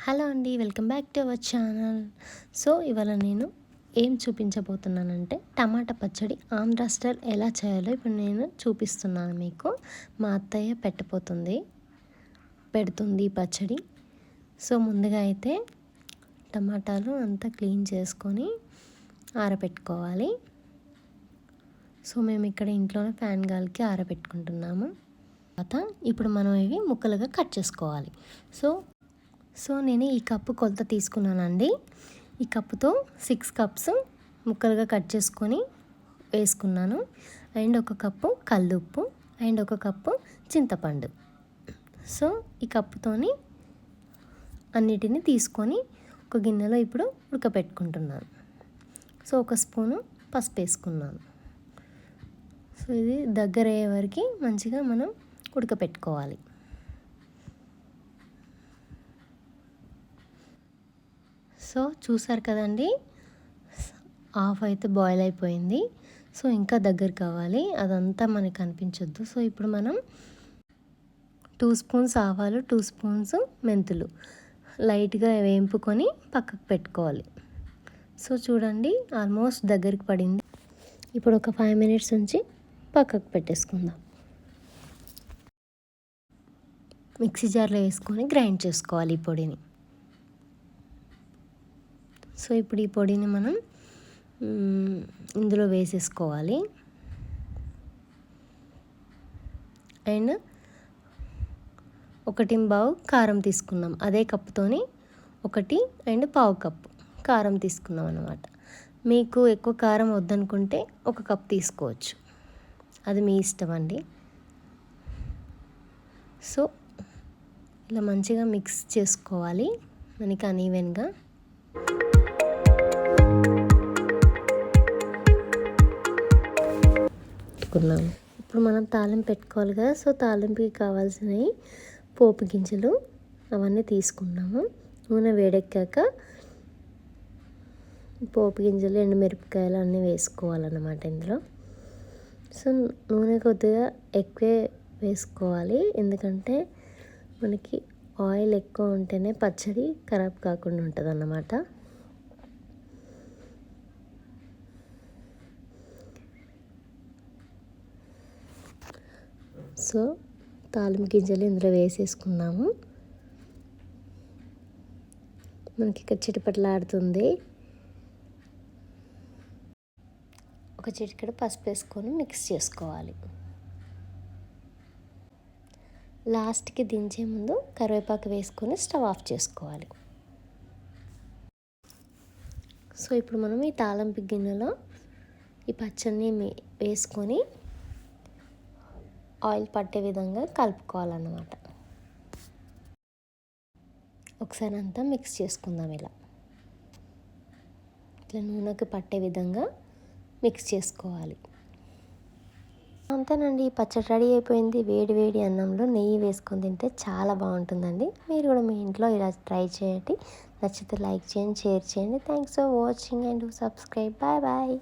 Hello అండి, welcome back to our channel. So ఇవాళ నేను ఏం చూపించబోతున్నానంటే టమాటా పచ్చడి ఆంధ్ర స్టైల్ ఎలా చేయాలో ఇప్పుడు నేను చూపిస్తున్నాను మీకు. మా అత్తయ్య పెడుతుంది ఈ పచ్చడి. సో ముందుగా అయితే టమాటాలు అంతా క్లీన్ చేసుకొని ఆరబెట్టుకోవాలి. సో మేము ఇక్కడ ఇంట్లోనే ఫ్యాన్ గాలికి ఆరబెట్టుకుంటున్నాము. తర్వాత ఇప్పుడు మనం ఇవి ముక్కలుగా కట్ చేసుకోవాలి. సో నేను ఈ కప్పు కొలత తీసుకున్నానండి. ఈ కప్పుతో 6 కప్స్ ముక్కలుగా కట్ చేసుకొని వేసుకున్నాను. అండ్ 1 కప్పు కల్లుప్పు అండ్ 1 కప్పు చింతపండు. సో ఈ కప్పుతోని అన్నిటిని తీసుకొని ఒక గిన్నెలో ఇప్పుడు ఉడకపెట్టుకుంటున్నాను. సో 1 స్పూను పసుపు వేసుకున్నాను. సో ఇది దగ్గర అయ్యే వరకు మంచిగా మనం ఉడకపెట్టుకోవాలి. సో చూసారు కదండి, హాఫ్ అయితే బాయిల్ అయిపోయింది. సో ఇంకా దగ్గర కావాలి, అదంతా మనకి కనిపించొద్దు. సో ఇప్పుడు మనం 2 స్పూన్స్ ఆవాలు, 2 స్పూన్స్ మెంతులు లైట్గా వేంపుకొని పక్కకు పెట్టుకోవాలి. సో చూడండి, ఆల్మోస్ట్ దగ్గరికి పడింది. ఇప్పుడు ఒక 5 మినిట్స్ ఉంచి పక్కకు పెట్టేసుకుందాం. మిక్సీ జార్లో వేసుకొని గ్రైండ్ చేసుకోవాలి ఈ పొడిని. సో ఇప్పుడు ఈ పొడిని మనం ఇందులో వేసేసుకోవాలి. అండ్ 1.25 కారం తీసుకున్నాం. అదే కప్పుతోని 1.25 కప్పు కారం తీసుకున్నాం అన్నమాట. మీకు ఎక్కువ కారం వద్దనుకుంటే 1 కప్ తీసుకోవచ్చు, అది మీ ఇష్టం అండి. సో ఇలా మంచిగా మిక్స్ చేసుకోవాలి మనకి అన్ఈవెన్గా. ఇప్పుడు మనం తాలింపు పెట్టుకోవాలి కదా. సో తాలింపుకి కావాల్సినవి పోపు గింజలు అవన్నీ తీసుకున్నాము. నూనె వేడెక్కాక పోపు గింజలు, ఎండుమిరపకాయలు అన్నీ వేసుకోవాలన్నమాట ఇందులో. సో నూనె కొద్దిగా ఎక్కువే వేసుకోవాలి, ఎందుకంటే మనకి ఆయిల్ ఎక్కువ ఉంటేనే పచ్చడి ఖరాబ్ కాకుండా ఉంటుంది అన్నమాట. సో తాలింపు గింజలు ఇందులో వేసేసుకున్నాము. మనకి ఇక్కడ చిటపటలాడుతుంది. ఒక చిటికెడు పసుపు వేసుకొని మిక్స్ చేసుకోవాలి. లాస్ట్కి దించే ముందు కరివేపాకు వేసుకొని స్టవ్ ఆఫ్ చేసుకోవాలి. సో ఇప్పుడు మనం ఈ తాలింపు గిన్నెలో ఈ పచ్చడిని వేసుకొని ఆయిల్ పట్టే విధంగా కలుపుకోవాలన్నమాట. ఒకసారి అంతా మిక్స్ చేసుకుందాం. ఇట్లా నూనెకి పట్టే విధంగా మిక్స్ చేసుకోవాలి. అంతేనండి, పచ్చడి రెడీ అయిపోయింది. వేడి వేడి అన్నంలో నెయ్యి వేసుకొని తింటే చాలా బాగుంటుందండి. మీరు కూడా మీ ఇంట్లో ఇలా ట్రై చేయండి. నచ్చితే లైక్ చేయండి, షేర్ చేయండి. Thanks for watching and subscribe. Bye bye.